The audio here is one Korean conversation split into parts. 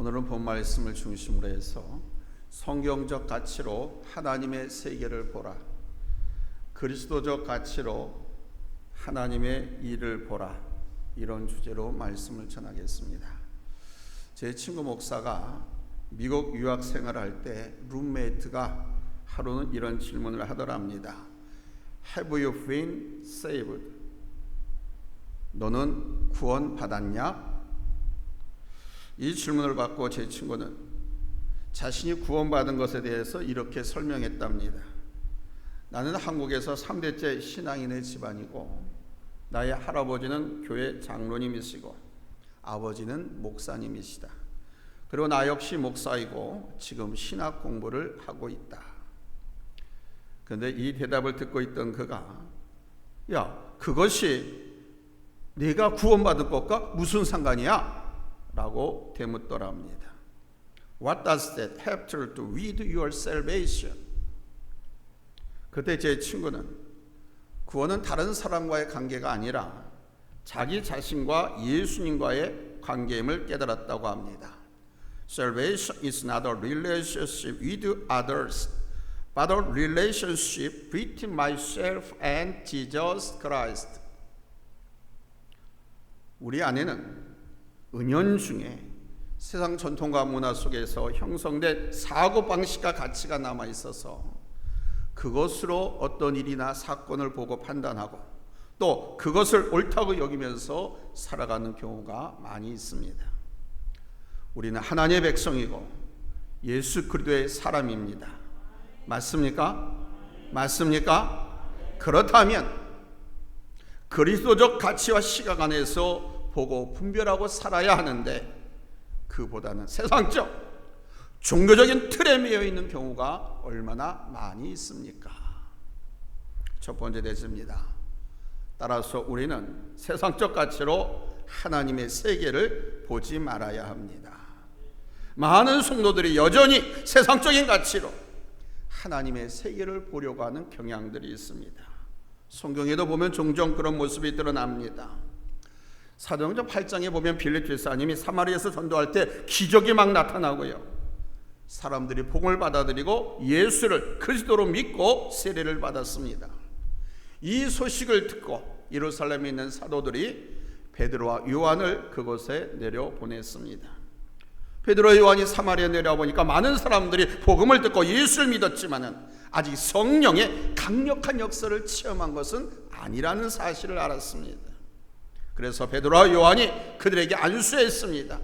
오늘은 본 말씀을 중심으로 해서 성경적 가치로 하나님의 세계를 보라, 그리스도적 가치로 하나님의 일을 보라, 이런 주제로 말씀을 전하겠습니다. 제 친구 목사가 미국 유학 생활할 때 룸메이트가 하루는 이런 질문을 하더랍니다. Have you been saved? 너는 구원 받았냐? 이 질문을 받고 제 친구는 자신이 구원받은 것에 대해서 이렇게 설명했답니다. 나는 한국에서 3대째 신앙인의 집안이고 나의 할아버지는 교회 장로님이시고 아버지는 목사님이시다. 그리고 나 역시 목사이고 지금 신학 공부를 하고 있다. 그런데 이 대답을 듣고 있던 그가 그것이 네가 구원받은 것과 무슨 상관이야? 라고 되묻더랍니다. What does that have to do with your salvation? 그때 제 친구는 구원은 다른 사람과의 관계가 아니라 자기 자신과 예수님과의 관계임을 깨달았다고 합니다. Salvation is not a relationship with others, but a relationship between myself and Jesus Christ. 우리 안에는 은연중에 세상 전통과 문화 속에서 형성된 사고방식과 가치가 남아있어서 그것으로 어떤 일이나 사건을 보고 판단하고 또 그것을 옳다고 여기면서 살아가는 경우가 많이 있습니다. 우리는 하나님의 백성이고 예수 그리스도의 사람입니다. 맞습니까? 맞습니까? 그렇다면 그리스도적 가치와 시각 안에서 보고 분별하고 살아야 하는데 그보다는 세상적 종교적인 틀에 매여 있는 경우가 얼마나 많이 있습니까? 첫 번째 대지입니다. 따라서 우리는 세상적 가치로 하나님의 세계를 보지 말아야 합니다. 많은 성도들이 여전히 세상적인 가치로 하나님의 세계를 보려고 하는 경향들이 있습니다. 성경에도 보면 종종 그런 모습이 드러납니다. 사도행전 8장에 보면 빌립 집사님이 사마리아에서 전도할 때 기적이 막 나타나고요. 사람들이 복음을 받아들이고 예수를 그리스도로 믿고 세례를 받았습니다. 이 소식을 듣고 예루살렘에 있는 사도들이 베드로와 요한을 그곳에 내려보냈습니다. 베드로와 요한이 사마리아에 내려보니까 많은 사람들이 복음을 듣고 예수를 믿었지만은 아직 성령의 강력한 역사를 체험한 것은 아니라는 사실을 알았습니다. 그래서 베드로와 요한이 그들에게 안수했습니다.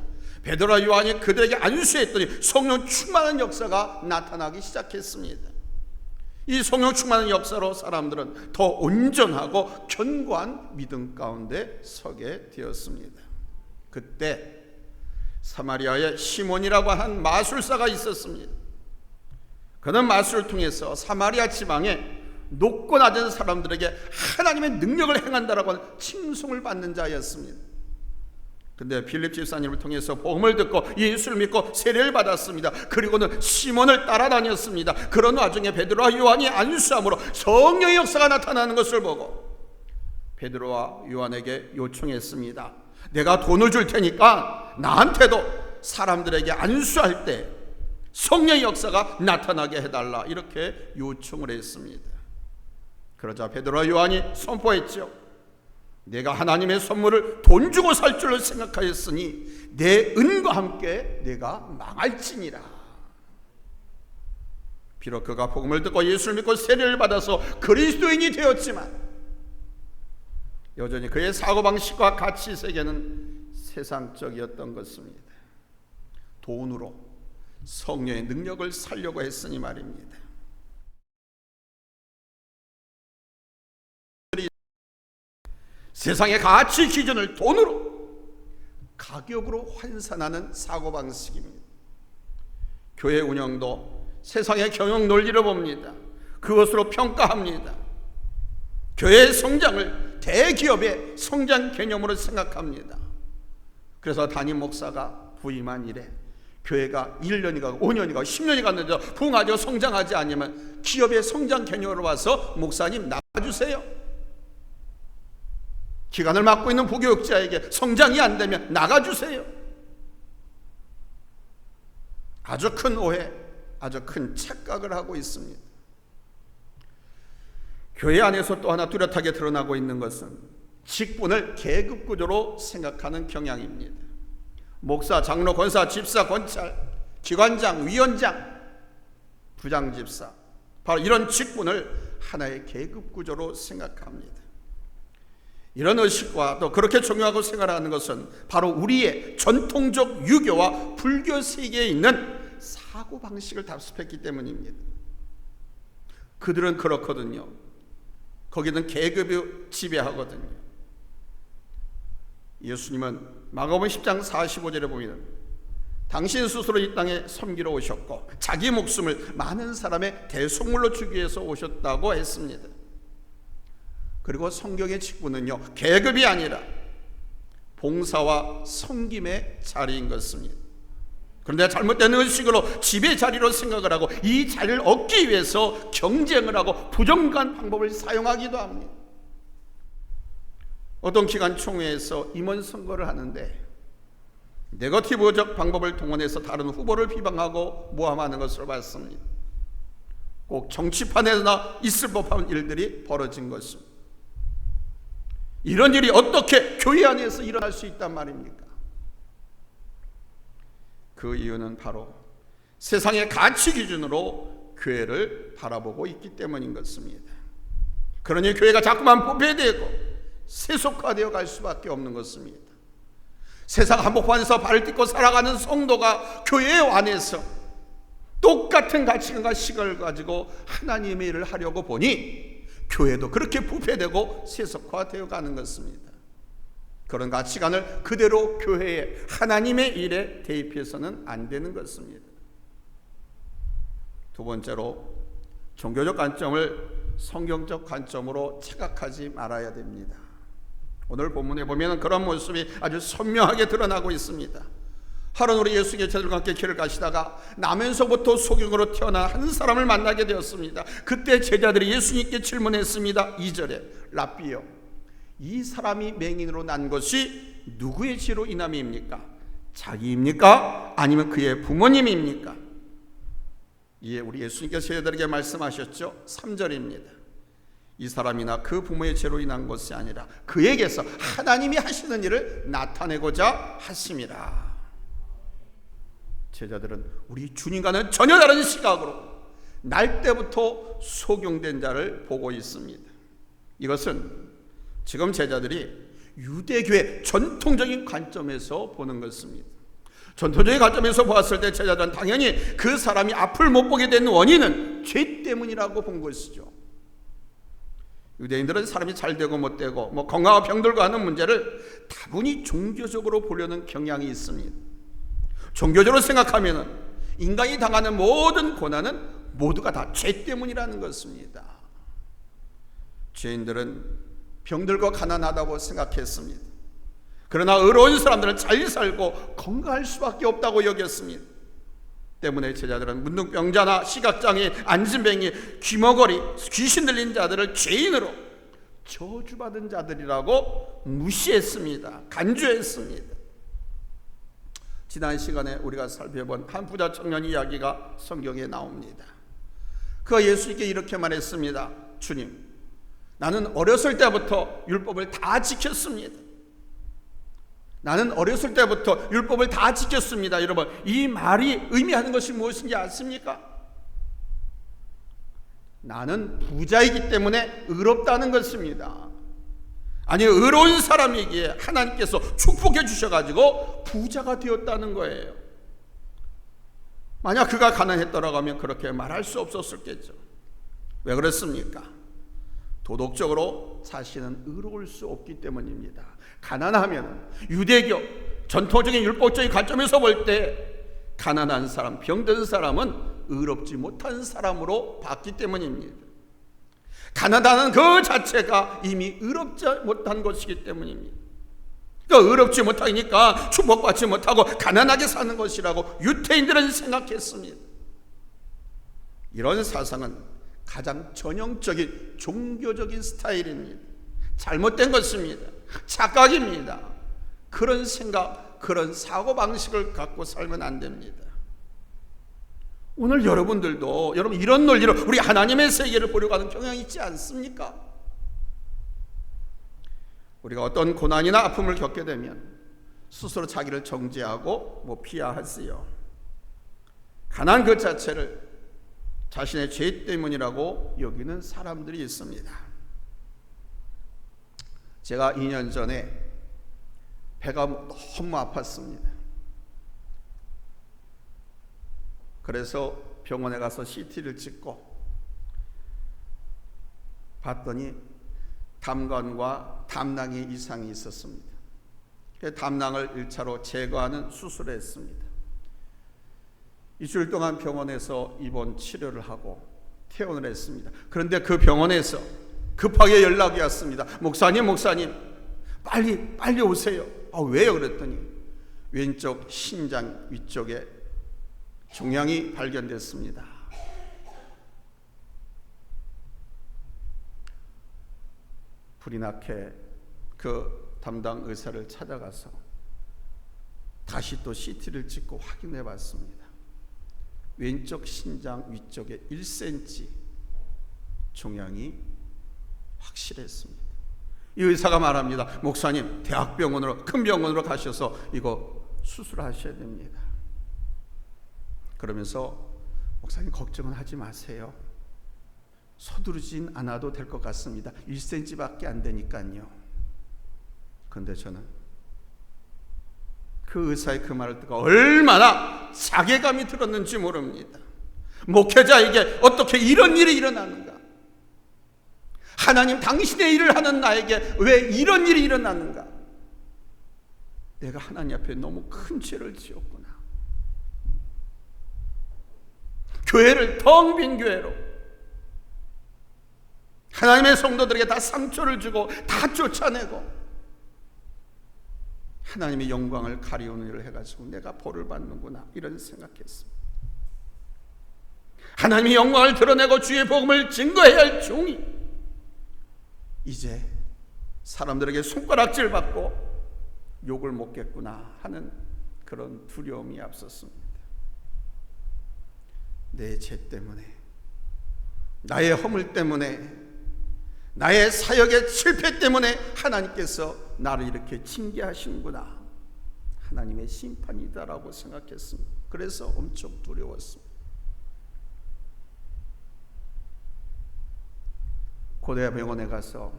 베드로와 요한이 그들에게 안수했더니 성령 충만한 역사가 나타나기 시작했습니다. 이 성령 충만한 역사로 사람들은 더 온전하고 견고한 믿음 가운데 서게 되었습니다. 그때 사마리아에 시몬이라고 하는 마술사가 있었습니다. 그는 마술을 통해서 사마리아 지방에 높고 낮은 사람들에게 하나님의 능력을 행한다라고 하는 칭송을 받는 자였습니다. 근데 빌립 집사님을 통해서 복음을 듣고 예수를 믿고 세례를 받았습니다. 그리고는 시몬을 따라다녔습니다. 그런 와중에 베드로와 요한이 안수함으로 성령의 역사가 나타나는 것을 보고 베드로와 요한에게 요청했습니다. 내가 돈을 줄 테니까 나한테도 사람들에게 안수할 때 성령의 역사가 나타나게 해달라, 이렇게 요청을 했습니다. 그러자 베드로와 요한이 선포했죠. 내가 하나님의 선물을 돈 주고 살 줄로 생각하였으니 내 은과 함께 내가 망할지니라. 비록 그가 복음을 듣고 예수를 믿고 세례를 받아서 그리스도인이 되었지만 여전히 그의 사고방식과 가치 세계는 세상적이었던 것입니다. 돈으로 성령의 능력을 살려고 했으니 말입니다. 세상의 가치 기준을 돈으로, 가격으로 환산하는 사고방식입니다. 교회 운영도 세상의 경영 논리를 봅니다. 그것으로 평가합니다. 교회의 성장을 대기업의 성장 개념으로 생각합니다. 그래서 담임 목사가 부임한 이래 교회가 1년이 가고 5년이 가고 10년이 갔는데도 부흥하지 성장하지 않으면 기업의 성장 개념으로 와서 목사님 나가주세요. 기간을 맡고 있는 부교육자에게 성장이 안 되면 나가주세요. 아주 큰 오해, 아주 큰 착각을 하고 있습니다. 교회 안에서 또 하나 뚜렷하게 드러나고 있는 것은 직분을 계급 구조로 생각하는 경향입니다. 목사, 장로, 권사, 집사, 권찰, 기관장, 위원장, 부장집사, 바로 이런 직분을 하나의 계급 구조로 생각합니다. 이런 의식과 또 그렇게 중요하고 생각하는 것은 바로 우리의 전통적 유교와 불교 세계에 있는 사고방식을 답습했기 때문입니다. 그들은 그렇거든요. 거기는 계급이 지배하거든요. 예수님은 마가복음 10장 45절에 보면 당신 스스로 이 땅에 섬기러 오셨고 자기 목숨을 많은 사람의 대속물로 주기 위해서 오셨다고 했습니다. 그리고 성경의 직분은요, 계급이 아니라 봉사와 섬김의 자리인 것입니다. 그런데 잘못된 의식으로 지배 자리로 생각을 하고 이 자리를 얻기 위해서 경쟁을 하고 부정한 방법을 사용하기도 합니다. 어떤 기관 총회에서 임원 선거를 하는데 네거티브적 방법을 동원해서 다른 후보를 비방하고 모함하는 것을 봤습니다. 꼭 정치판에나 있을 법한 일들이 벌어진 것입니다. 이런 일이 어떻게 교회 안에서 일어날 수 있단 말입니까? 그 이유는 바로 세상의 가치 기준으로 교회를 바라보고 있기 때문인 것입니다. 그러니 교회가 자꾸만 부패되고 세속화되어 갈 수밖에 없는 것입니다. 세상 한복판에서 발을 딛고 살아가는 성도가 교회 안에서 똑같은 가치관과 시각을 가지고 하나님의 일을 하려고 보니 교회도 그렇게 부패되고 세속화되어 가는 것입니다. 그런 가치관을 그대로 교회에 하나님의 일에 대입해서는 안 되는 것입니다. 두 번째로 종교적 관점을 성경적 관점으로 착각하지 말아야 됩니다. 오늘 본문에 보면 그런 모습이 아주 선명하게 드러나고 있습니다. 하루는 우리 예수님의 제자들과 함께 길을 가시다가 나면서부터 소경으로 태어난 한 사람을 만나게 되었습니다. 그때 제자들이 예수님께 질문했습니다. 2절에 랍비여, 이 사람이 맹인으로 난 것이 누구의 죄로 인함입니까? 자기입니까? 아니면 그의 부모님입니까? 이에 우리 예수님께서 제자들에게 말씀하셨죠. 3절입니다. 이 사람이나 그 부모의 죄로 인한 것이 아니라 그에게서 하나님이 하시는 일을 나타내고자 하심이라. 제자들은 우리 주님과는 전혀 다른 시각으로 날 때부터 소경된 자를 보고 있습니다. 이것은 지금 제자들이 유대교의 전통적인 관점에서 보는 것입니다. 전통적인 관점에서 보았을 때 제자들은 당연히 그 사람이 앞을 못 보게 된 원인은 죄 때문이라고 본 것이죠. 유대인들은 사람이 잘 되고 못 되고 건강과 병들고 하는 문제를 다분히 종교적으로 보려는 경향이 있습니다. 종교적으로 생각하면 인간이 당하는 모든 고난은 모두가 다 죄 때문이라는 것입니다. 죄인들은 병들고 가난하다고 생각했습니다. 그러나 의로운 사람들은 잘 살고 건강할 수밖에 없다고 여겼습니다. 때문에 제자들은 문둥병자나 시각장애인, 안진뱅이, 귀머거리, 귀신 들린 자들을 죄인으로 저주받은 자들이라고 무시했습니다. 간주했습니다. 지난 시간에 우리가 살펴본 한 부자 청년 이야기가 성경에 나옵니다. 그가 예수님께 이렇게 말했습니다. 주님, 나는 어렸을 때부터 율법을 다 지켰습니다. 나는 어렸을 때부터 율법을 다 지켰습니다. 여러분, 이 말이 의미하는 것이 무엇인지 아십니까? 나는 부자이기 때문에 의롭다는 것입니다. 아니, 의로운 사람이기에 하나님께서 축복해 주셔가지고 부자가 되었다는 거예요. 만약 그가 가난했더라고 하면 그렇게 말할 수 없었겠죠. 왜 그렇습니까? 도덕적으로 자신은 의로울 수 없기 때문입니다. 가난하면 유대교 전통적인 율법적인 관점에서 볼 때 가난한 사람, 병든 사람은 의롭지 못한 사람으로 봤기 때문입니다. 가난하다는 그 자체가 이미 의롭지 못한 것이기 때문입니다. 그러니까 의롭지 못하니까 축복받지 못하고 가난하게 사는 것이라고 유태인들은 생각했습니다. 이런 사상은 가장 전형적인 종교적인 스타일입니다. 잘못된 것입니다. 착각입니다. 그런 생각, 그런 사고방식을 갖고 살면 안 됩니다. 오늘 여러분들도 여러분 이런 논리로 우리 하나님의 세계를 보려고 하는 경향이 있지 않습니까? 우리가 어떤 고난이나 아픔을 겪게 되면 스스로 자기를 정죄하고 피하하지요. 가난 그 자체를 자신의 죄 때문이라고 여기는 사람들이 있습니다. 제가 2년 전에 배가 너무 아팠습니다. 그래서 병원에 가서 CT를 찍고 봤더니 담관과 담낭에 이상이 있었습니다. 담낭을 1차로 제거하는 수술을 했습니다. 일주일 동안 병원에서 입원 치료를 하고 퇴원을 했습니다. 그런데 그 병원에서 급하게 연락이 왔습니다. 목사님 빨리 오세요. 왜요? 그랬더니 왼쪽 신장 위쪽에 종양이 발견됐습니다. 불이 나게 그 담당 의사를 찾아가서 다시 또 CT를 찍고 확인해 봤습니다. 왼쪽 신장 위쪽에 1cm 종양이 확실했습니다. 이 의사가 말합니다. 목사님, 대학병원으로, 큰 병원으로 가셔서 이거 수술하셔야 됩니다. 그러면서 목사님 걱정은 하지 마세요. 서두르진 않아도 될 것 같습니다. 1cm밖에 안 되니까요. 그런데 저는 그 의사의 그 말을 듣고 얼마나 자괴감이 들었는지 모릅니다. 목회자에게 어떻게 이런 일이 일어나는가? 하나님, 당신의 일을 하는 나에게 왜 이런 일이 일어나는가? 내가 하나님 앞에 너무 큰 죄를 지었구나. 교회를 텅 빈 교회로 하나님의 성도들에게 다 상처를 주고 다 쫓아내고 하나님의 영광을 가리우는 일을 해가지고 내가 벌을 받는구나, 이런 생각했습니다. 하나님의 영광을 드러내고 주의 복음을 증거해야 할 종이 이제 사람들에게 손가락질 받고 욕을 먹겠구나 하는 그런 두려움이 앞섰습니다. 내 죄 때문에, 나의 허물 때문에, 나의 사역의 실패 때문에 하나님께서 나를 이렇게 징계하시는구나, 하나님의 심판이다라고 생각했습니다. 그래서 엄청 두려웠습니다. 고대병원에 가서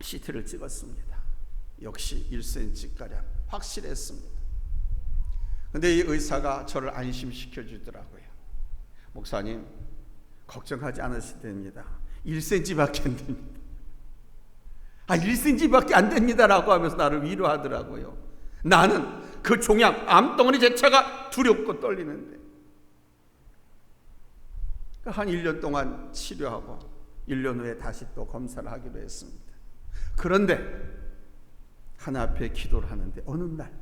CT를 찍었습니다. 역시 1cm가량 확실했습니다. 그런데 이 의사가 저를 안심시켜 주더라고요. 목사님, 걱정하지 않으셔도 됩니다. 1cm밖에 안 됩니다. 1cm밖에 안 됩니다라고 하면서 나를 위로하더라고요. 나는 그 종양, 암덩어리 자체가 두렵고 떨리는데 한 1년 동안 치료하고 1년 후에 다시 또 검사를 하기로 했습니다. 그런데 하나 앞에 기도를 하는데 어느 날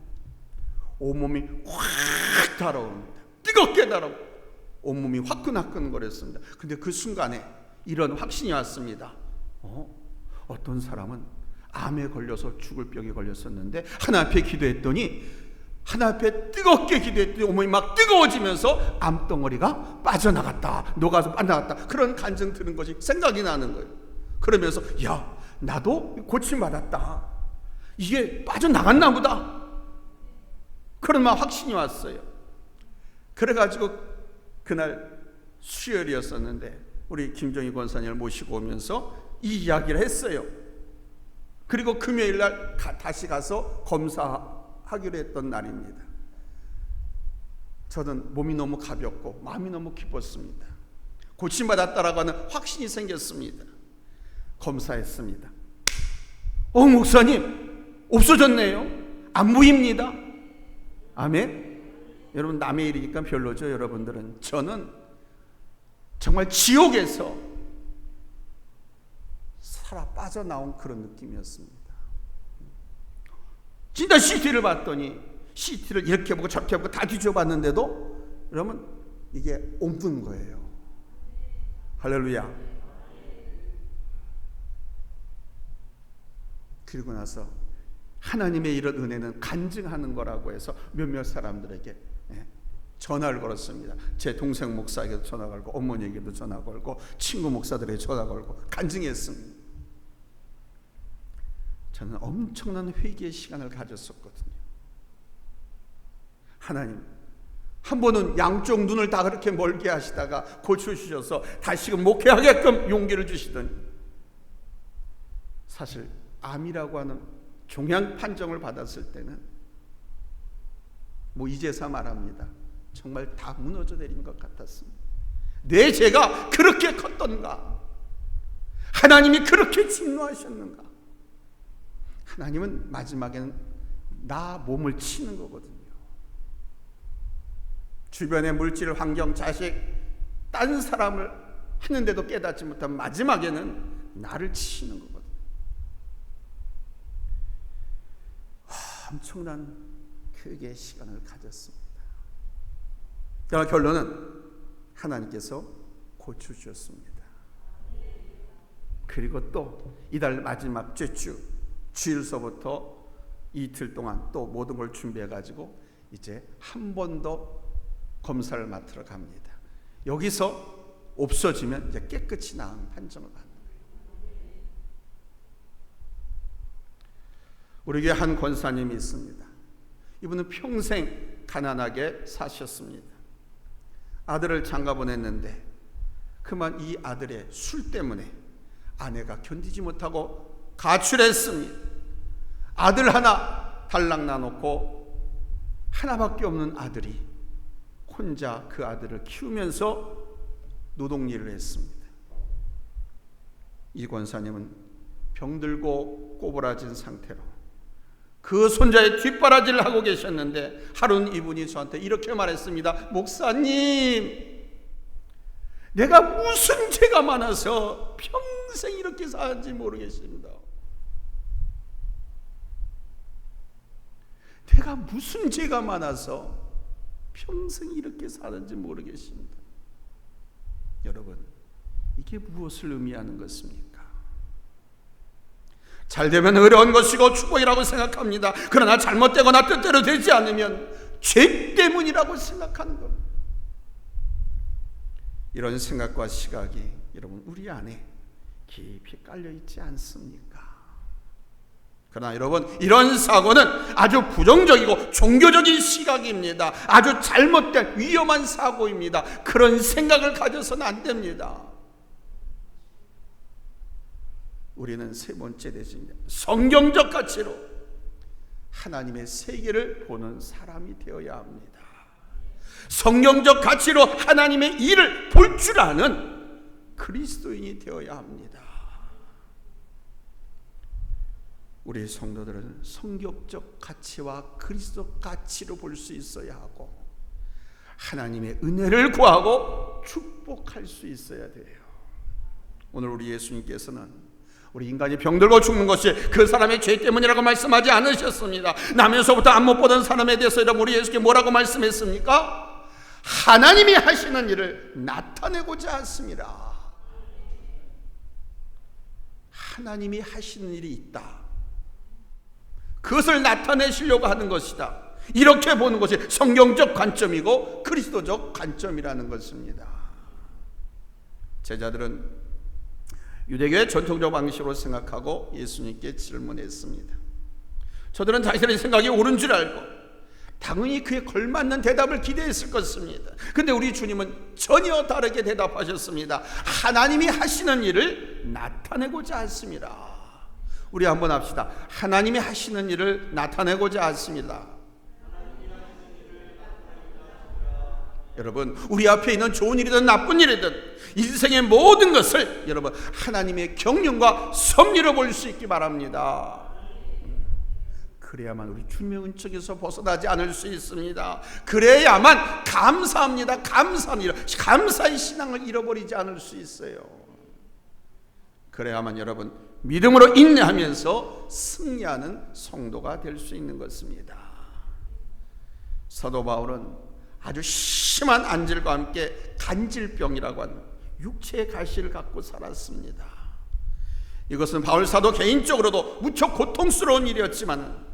온몸이 확 달아옵니다. 뜨겁게 달아오고 온몸이 화끈화끈거렸습니다. 근데 그 순간에 이런 확신이 왔습니다. 어떤 사람은 암에 걸려서 죽을 병에 걸렸었는데 하나 앞에 기도했더니, 하나 앞에 뜨겁게 기도했더니 온몸이 막 뜨거워지면서 암덩어리가 빠져나갔다, 녹아서 빠져나갔다, 그런 간증 들은 것이 생각이 나는 거예요. 그러면서 야, 나도 고침받았다, 이게 빠져나갔나 보다, 그런 막 확신이 왔어요. 그래가지고 그날 수요일이었었는데 우리 김정희 권사님을 모시고 오면서 이 이야기를 했어요. 그리고 금요일날 다시 가서 검사하기로 했던 날입니다. 저는 몸이 너무 가볍고 마음이 너무 기뻤습니다. 고침받았다라고 하는 확신이 생겼습니다. 검사했습니다. 목사님, 없어졌네요. 안 보입니다. 아멘. 여러분, 남의 일이니까 별로죠. 여러분들은. 저는 정말 지옥에서 살아 빠져나온 그런 느낌이었습니다. 진짜 CT를 봤더니, CT를 이렇게 보고 저렇게 보고 다 뒤져봤는데도 여러분, 이게 없는 거예요. 할렐루야. 그리고 나서 하나님의 이런 은혜는 간증하는 거라고 해서 몇몇 사람들에게 전화를 걸었습니다. 제 동생 목사에게도 전화 걸고 어머니에게도 전화 걸고 친구 목사들에게 전화 걸고 간증했습니다. 저는 엄청난 회개의 시간을 가졌었거든요. 하나님, 한 번은 양쪽 눈을 다 그렇게 멀게 하시다가 고쳐주셔서 다시금 목회하게끔 용기를 주시더니, 사실 암이라고 하는 종양 판정을 받았을 때는 이제서 말합니다. 정말 다 무너져 내린 것 같았습니다. 내 죄가 그렇게 컸던가? 하나님이 그렇게 진노하셨는가? 하나님은 마지막에는 나 몸을 치는 거거든요. 주변의 물질, 환경, 자식, 딴 사람을 했는데도 깨닫지 못한 마지막에는 나를 치는 거거든요. 엄청난 회개의 시간을 가졌습니다. 그러나 결론은 하나님께서 고쳐주셨습니다. 그리고 또 이달 마지막 주일서부터 이틀 동안 또 모든 걸 준비해가지고 이제 한 번 더 검사를 맡으러 갑니다. 여기서 없어지면 이제 깨끗이 나은 판정을 받는 거예요. 우리 교회 한 권사님이 있습니다. 이분은 평생 가난하게 사셨습니다. 아들을 장가 보냈는데 그만 이 아들의 술 때문에 아내가 견디지 못하고 가출했습니다. 아들 하나 달랑 놔놓고 하나밖에 없는 아들이 혼자 그 아들을 키우면서 노동일을 했습니다. 이 권사님은 병들고 꼬부라진 상태로 그 손자의 뒷바라지를 하고 계셨는데 하루는 이분이 저한테 이렇게 말했습니다. 목사님, 내가 무슨 죄가 많아서 평생 이렇게 사는지 모르겠습니다. 내가 무슨 죄가 많아서 평생 이렇게 사는지 모르겠습니다. 여러분, 이게 무엇을 의미하는 것입니까? 잘되면 어려운 것이고 축복이라고 생각합니다. 그러나 잘못되거나 뜻대로 되지 않으면 죄 때문이라고 생각하는 겁니다. 이런 생각과 시각이 여러분 우리 안에 깊이 깔려 있지 않습니까? 그러나 여러분, 이런 사고는 아주 부정적이고 종교적인 시각입니다. 아주 잘못된 위험한 사고입니다. 그런 생각을 가져서는 안 됩니다. 우리는 세 번째 대신 성경적 가치로 하나님의 세계를 보는 사람이 되어야 합니다. 성경적 가치로 하나님의 일을 볼 줄 아는 그리스도인이 되어야 합니다. 우리 성도들은 성경적 가치와 그리스도 가치로 볼 수 있어야 하고 하나님의 은혜를 구하고 축복할 수 있어야 돼요. 오늘 우리 예수님께서는 우리 인간이 병들고 죽는 것이 그 사람의 죄 때문이라고 말씀하지 않으셨습니다. 나면서부터 안 못 보던 사람에 대해서 우리 예수께 뭐라고 말씀했습니까? 하나님이 하시는 일을 나타내고자 했습니다. 하나님이 하시는 일이 있다. 그것을 나타내시려고 하는 것이다. 이렇게 보는 것이 성경적 관점이고 그리스도적 관점이라는 것입니다. 제자들은 유대교의 전통적 방식으로 생각하고 예수님께 질문했습니다. 저들은 자신의 생각이 옳은 줄 알고 당연히 그에 걸맞는 대답을 기대했을 것입니다. 그런데 우리 주님은 전혀 다르게 대답하셨습니다. 하나님이 하시는 일을 나타내고자 했습니다. 우리 한번 합시다. 하나님이 하시는 일을 나타내고자 했습니다. 여러분, 우리 앞에 있는 좋은 일이든 나쁜 일이든 인생의 모든 것을 여러분 하나님의 경륜과 섭리로 볼 수 있기 바랍니다. 그래야만 우리 주님의 은총에서 벗어나지 않을 수 있습니다. 그래야만 감사합니다. 감사의 신앙을 잃어버리지 않을 수 있어요. 그래야만 여러분 믿음으로 인내하면서 승리하는 성도가 될 수 있는 것입니다. 사도 바울은 아주 심한 안질과 함께 간질병이라고 하는 육체의 가시를 갖고 살았습니다. 이것은 바울 사도 개인적으로도 무척 고통스러운 일이었지만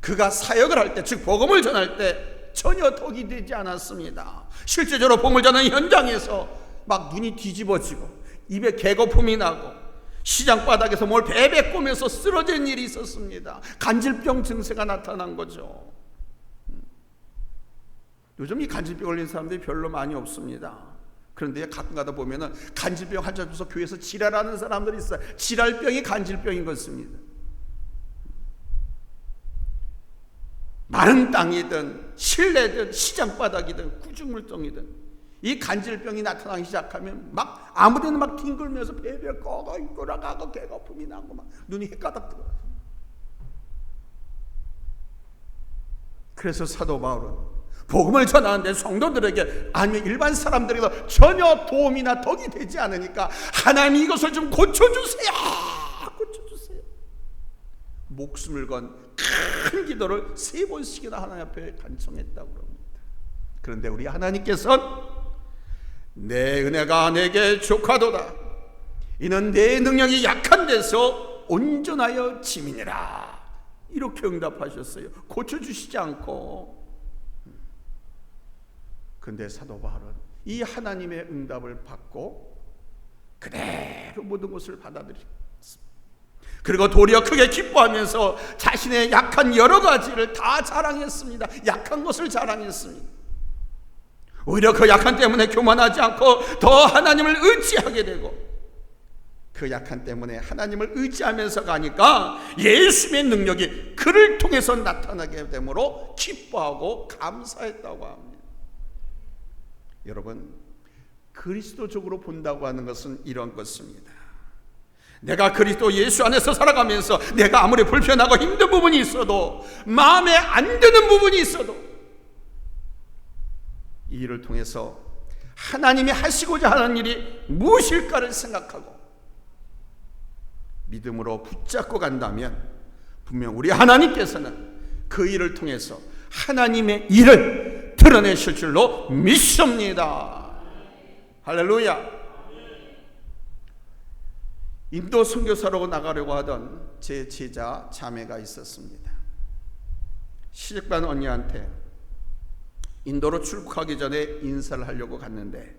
그가 사역을 할 때, 즉 복음을 전할 때 전혀 덕이 되지 않았습니다. 실제적으로 보물 자는 현장에서 막 눈이 뒤집어지고 입에 개거품이 나고 시장 바닥에서 뭘 베베 꼬면서 쓰러진 일이 있었습니다. 간질병 증세가 나타난 거죠. 요즘 이 간질병 걸린 사람들이 별로 많이 없습니다. 그런데 가끔 가다 보면은 간질병 환자 중에서 교회에서 지랄하는 사람들이 있어요. 지랄병이 간질병인 것입니다. 마른 땅이든 실내든 시장 바닥이든 구중물정이든 이 간질병이 나타나기 시작하면 막 아무데나 막 뒹굴면서 배배 꺼가 돌아가고 개거품이 나고 막 눈이 헷가닥 들어가요. 그래서 사도 바울은 복음을 전하는데 성도들에게 아니면 일반 사람들에게도 전혀 도움이나 덕이 되지 않으니까 하나님 이것을 좀 고쳐주세요. 고쳐주세요. 목숨을 건 큰 기도를 3번씩이나 하나님 앞에 간청했다고 합니다. 그런데 우리 하나님께서는 내 은혜가 내게 족하도다. 이는 내 능력이 약한 데서 온전하여 짐이니라. 이렇게 응답하셨어요. 고쳐주시지 않고. 그런데 사도 바울은 이 하나님의 응답을 받고 그대로 모든 것을 받아들였습니다. 그리고 도리어 크게 기뻐하면서 자신의 약한 여러 가지를 다 자랑했습니다. 약한 것을 자랑했습니다. 오히려 그 약한 때문에 교만하지 않고 더 하나님을 의지하게 되고 그 약한 때문에 하나님을 의지하면서 가니까 예수의 능력이 그를 통해서 나타나게 되므로 기뻐하고 감사했다고 합니다. 여러분, 그리스도적으로 본다고 하는 것은 이런 것입니다. 내가 그리스도 예수 안에서 살아가면서 내가 아무리 불편하고 힘든 부분이 있어도 마음에 안 드는 부분이 있어도 이 일을 통해서 하나님이 하시고자 하는 일이 무엇일까를 생각하고 믿음으로 붙잡고 간다면 분명 우리 하나님께서는 그 일을 통해서 하나님의 일을 드러내실 줄로 믿습니다. 할렐루야. 인도 선교사로 나가려고 하던 제 제자 자매가 있었습니다. 시집간 언니한테 인도로 출국하기 전에 인사를 하려고 갔는데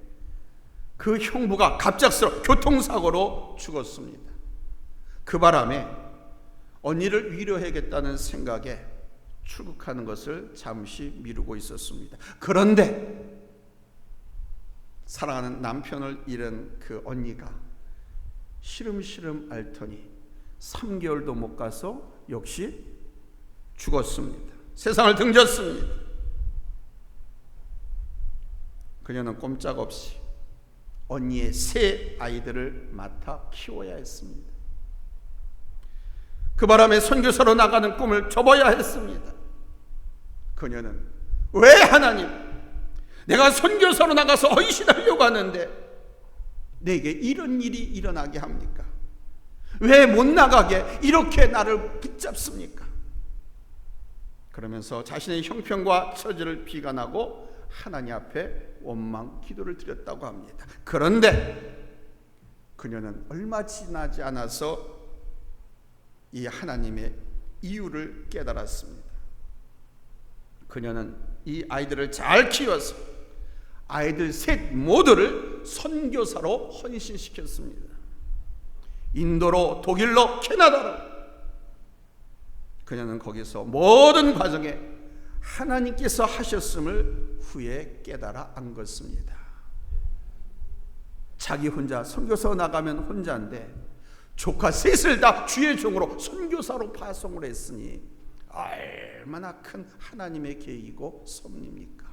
그 형부가 갑작스러워 교통사고로 죽었습니다. 그 바람에 언니를 위로해야겠다는 생각에 출국하는 것을 잠시 미루고 있었습니다. 그런데 사랑하는 남편을 잃은 그 언니가 시름시름 앓더니 3개월도 못 가서 역시 죽었습니다. 세상을 등졌습니다. 그녀는 꼼짝없이 언니의 세 아이들을 맡아 키워야 했습니다. 그 바람에 선교사로 나가는 꿈을 접어야 했습니다. 그녀는 왜 하나님, 내가 선교사로 나가서 헌신하려고 하는데 내게 이런 일이 일어나게 합니까? 왜 못 나가게 이렇게 나를 붙잡습니까? 그러면서 자신의 형편과 처지를 비관하고 하나님 앞에 원망 기도를 드렸다고 합니다. 그런데 그녀는 얼마 지나지 않아서 이 하나님의 이유를 깨달았습니다. 그녀는 이 아이들을 잘 키워서 아이들 셋 모두를 선교사로 헌신시켰습니다. 인도로, 독일로, 캐나다로. 그녀는 거기서 모든 과정에 하나님께서 하셨음을 후에 깨달아 안 것입니다. 자기 혼자 선교사 나가면 혼자인데 조카 셋을 다 주의 종으로 선교사로 파송을 했으니 얼마나 큰 하나님의 계획이고 섭리입니까?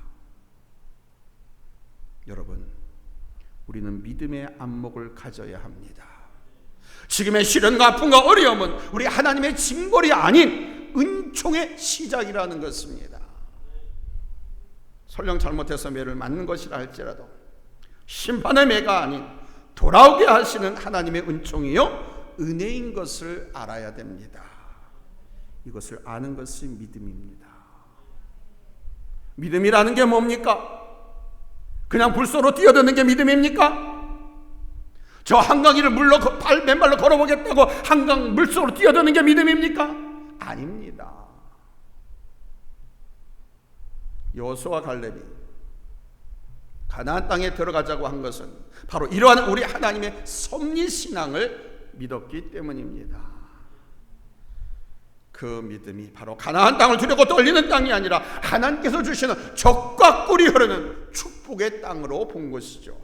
여러분, 우리는 믿음의 안목을 가져야 합니다. 지금의 시련과 아픔과 어려움은 우리 하나님의 징벌이 아닌 은총의 시작이라는 것입니다. 설령 잘못해서 매를 맞는 것이라 할지라도 심판의 매가 아닌 돌아오게 하시는 하나님의 은총이요 은혜인 것을 알아야 됩니다. 이것을 아는 것이 믿음입니다. 믿음이라는 게 뭡니까? 그냥 불쏘로 뛰어드는 게 믿음입니까? 저 한강이를 맨발로 걸어보겠다고 한강 물속으로 뛰어드는 게 믿음입니까? 아닙니다. 여호수아와 갈렙이 가나안 땅에 들어가자고 한 것은 바로 이러한 우리 하나님의 섭리 신앙을 믿었기 때문입니다. 그 믿음이 바로 가나안 땅을 두려고 떨리는 땅이 아니라 하나님께서 주시는 젖과 꿀이 흐르는 축복의 땅으로 본 것이죠.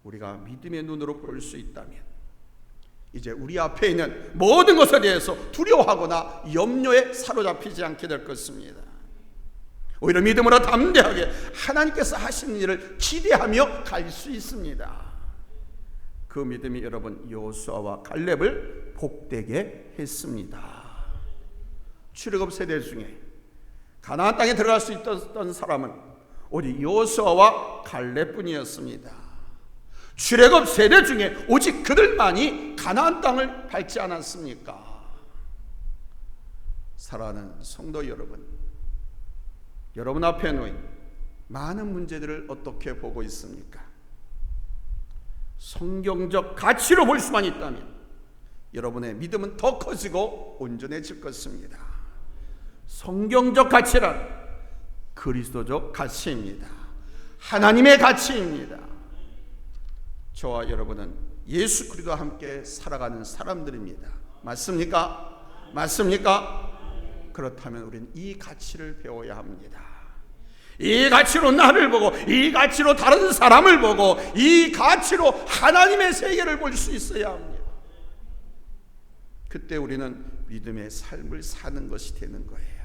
우리가 믿음의 눈으로 볼 수 있다면 이제 우리 앞에 있는 모든 것에 대해서 두려워하거나 염려에 사로잡히지 않게 될 것입니다. 오히려 믿음으로 담대하게 하나님께서 하시는 일을 기대하며 갈 수 있습니다. 그 믿음이 여러분 여호수아와 갈렙을 복되게 했습니다. 출애굽 세대 중에 가나안 땅에 들어갈 수 있었던 사람은 오직 여호수아와 갈렙뿐이었습니다. 출애굽 세대 중에 오직 그들만이 가나안 땅을 밟지 않았습니까? 사랑하는 성도 여러분, 여러분 앞에 놓인 많은 문제들을 어떻게 보고 있습니까? 성경적 가치로 볼 수만 있다면 여러분의 믿음은 더 커지고 온전해질 것입니다. 성경적 가치란 그리스도적 가치입니다. 하나님의 가치입니다. 저와 여러분은 예수 그리스도와 함께 살아가는 사람들입니다. 맞습니까? 맞습니까? 그렇다면 우리는 이 가치를 배워야 합니다. 이 가치로 나를 보고, 이 가치로 다른 사람을 보고, 이 가치로 하나님의 세계를 볼 수 있어야 합니다. 그때 우리는 믿음의 삶을 사는 것이 되는 거예요.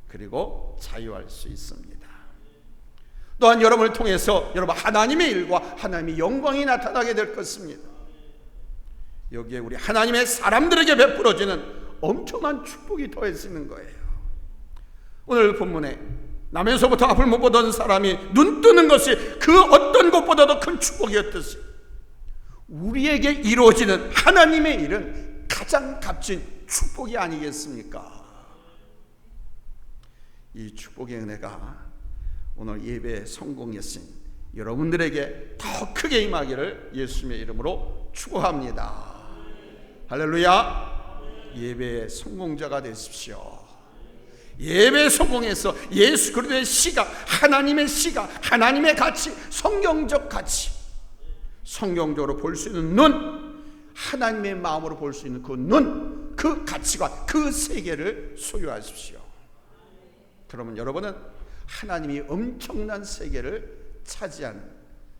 그리고 자유할 수 있습니다. 또한 여러분을 통해서 여러분 하나님의 일과 하나님의 영광이 나타나게 될 것입니다. 여기에 우리 하나님의 사람들에게 베풀어지는 엄청난 축복이 더해지는 거예요. 오늘 본문에 남에서부터 앞을 못 보던 사람이 눈 뜨는 것이 그 어떤 것보다도 큰 축복이었듯이 우리에게 이루어지는 하나님의 일은 가장 값진 축복이 아니겠습니까? 이 축복의 은혜가 오늘 예배의 성공이신 여러분들에게 더 크게 임하기를 예수님의 이름으로 축복합니다. 할렐루야. 예배의 성공자가 되십시오. 예배의 성공에서 예수 그리스도의 시각, 하나님의 시각, 하나님의 가치, 성경적 가치, 성경적으로 볼 수 있는 눈, 하나님의 마음으로 볼 수 있는 그 눈, 그 가치관, 그 세계를 소유하십시오. 그러면 여러분은 하나님이 엄청난 세계를 차지하는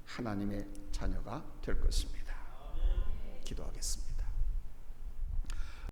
하나님의 자녀가 될 것입니다. 기도하겠습니다.